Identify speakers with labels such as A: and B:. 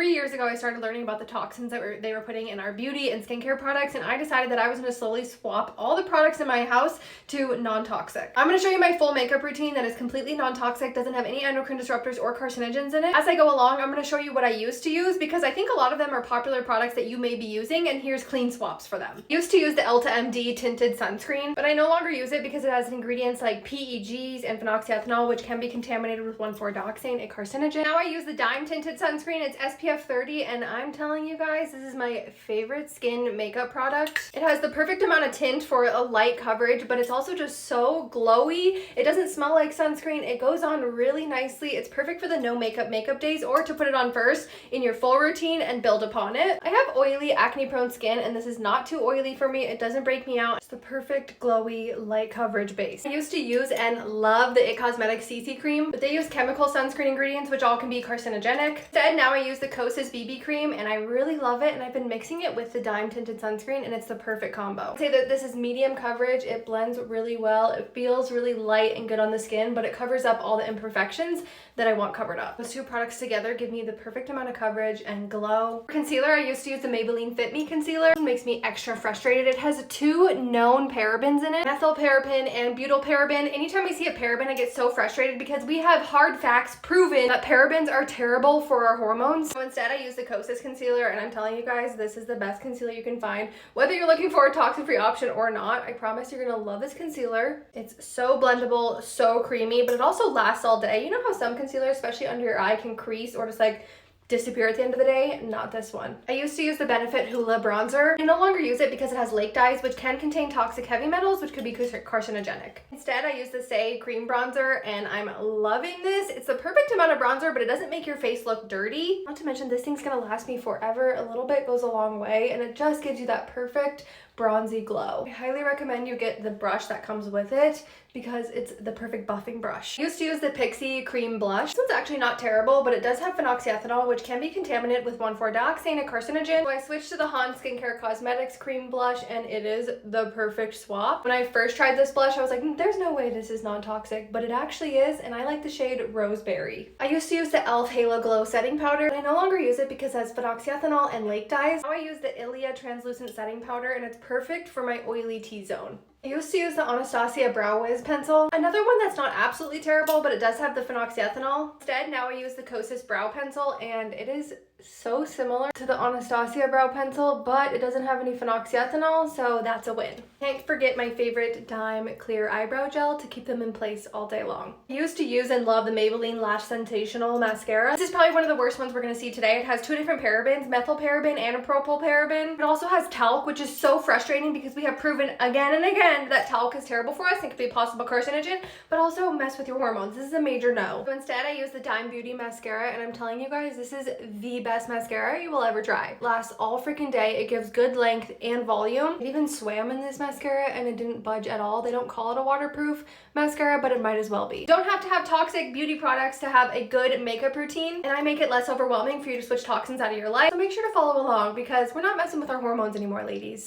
A: 3 years ago, I started learning about the toxins that they were putting in our beauty and skincare products, and I decided that I was going to slowly swap all the products in my house to non-toxic. I'm going to show you my full makeup routine that is completely non-toxic, doesn't have any endocrine disruptors or carcinogens in it. As I go along, I'm going to show you what I used to use because I think a lot of them are popular products that you may be using, and here's clean swaps for them. I used to use the Elta MD tinted sunscreen, but I no longer use it because it has ingredients like PEGs and phenoxyethanol, which can be contaminated with 1,4-dioxane, a carcinogen. Now I use the Dime tinted sunscreen. It's SPF 30, and I'm telling you guys, this is my favorite skin makeup product. It has the perfect amount of tint for a light coverage, but it's also just so glowy. It doesn't smell like sunscreen. It goes on really nicely. It's perfect for the no makeup days, or to put it on first in your full routine and build upon it. I have oily, acne prone skin, and this is not too oily for me. It doesn't break me out. It's the perfect glowy light coverage base. I used to use and love the It Cosmetics CC cream, but they use chemical sunscreen ingredients, which all can be carcinogenic. Instead, now I use the Kosas BB cream, and I really love it, and I've been mixing it with the Dime tinted sunscreen, and it's the perfect combo. I'd say that this is medium coverage. It blends really well. It feels really light and good on the skin, but it covers up all the imperfections that I want covered up. Those two products together give me the perfect amount of coverage and glow. For concealer, I used to use the Maybelline Fit Me concealer. It makes me extra frustrated. It has 2 known parabens in it, methylparaben and butylparaben. Anytime I see a paraben, I get so frustrated because we have hard facts proven that parabens are terrible for our hormones. So instead, I use the Kosas concealer, and I'm telling you guys, this is the best concealer you can find. Whether you're looking for a toxin-free option or not, I promise you're gonna love this concealer. It's so blendable, so creamy, but it also lasts all day. You know how some concealer, especially under your eye, can crease or just like disappear at the end of the day? Not this one. I used to use the Benefit Hoola bronzer. I no longer use it because it has lake dyes, which can contain toxic heavy metals, which could be carcinogenic. Instead, I use the Say cream bronzer, and I'm loving this. It's the perfect amount of bronzer, but it doesn't make your face look dirty. Not to mention, this thing's gonna last me forever. A little bit goes a long way, and it just gives you that perfect bronzy glow. I highly recommend you get the brush that comes with it because it's the perfect buffing brush. I used to use the Pixie cream blush. This one's actually not terrible, but it does have phenoxyethanol, which can be contaminated with 1,4-dioxane, a carcinogen. So I switched to the Han Skincare Cosmetics cream blush, and it is the perfect swap. When I first tried this blush, I was like, there's no way this is non-toxic, but it actually is, and I like the shade Roseberry. I used to use the e.l.f. Halo Glow setting powder, but I no longer use it because it has phenoxyethanol and lake dyes. Now I use the Ilia translucent setting powder, and it's perfect for my oily T-zone. I used to use the Anastasia Brow Wiz pencil. Another one that's not absolutely terrible, but it does have the phenoxyethanol. Instead, now I use the Kosas brow pencil, and it is so similar to the Anastasia brow pencil, but it doesn't have any phenoxyethanol, so that's a win. Can't forget my favorite Dime clear eyebrow gel to keep them in place all day long. I used to use and love the Maybelline Lash Sensational mascara. This is probably one of the worst ones we're gonna see today. It has 2 different parabens, methylparaben and a propylparaben. It also has talc, which is so frustrating because we have proven again and again that talc is terrible for us and could be a possible carcinogen, but also mess with your hormones. This is a major no. So instead, I use the Dime Beauty mascara, and I'm telling you guys, this is the best mascara you will ever try. It lasts all freaking day. It gives good length and volume. It even swam in this mascara, and it didn't budge at all. They don't call it a waterproof mascara, but it might as well be. You don't have to have toxic beauty products to have a good makeup routine, and I make it less overwhelming for you to switch toxins out of your life. So make sure to follow along because we're not messing with our hormones anymore, ladies.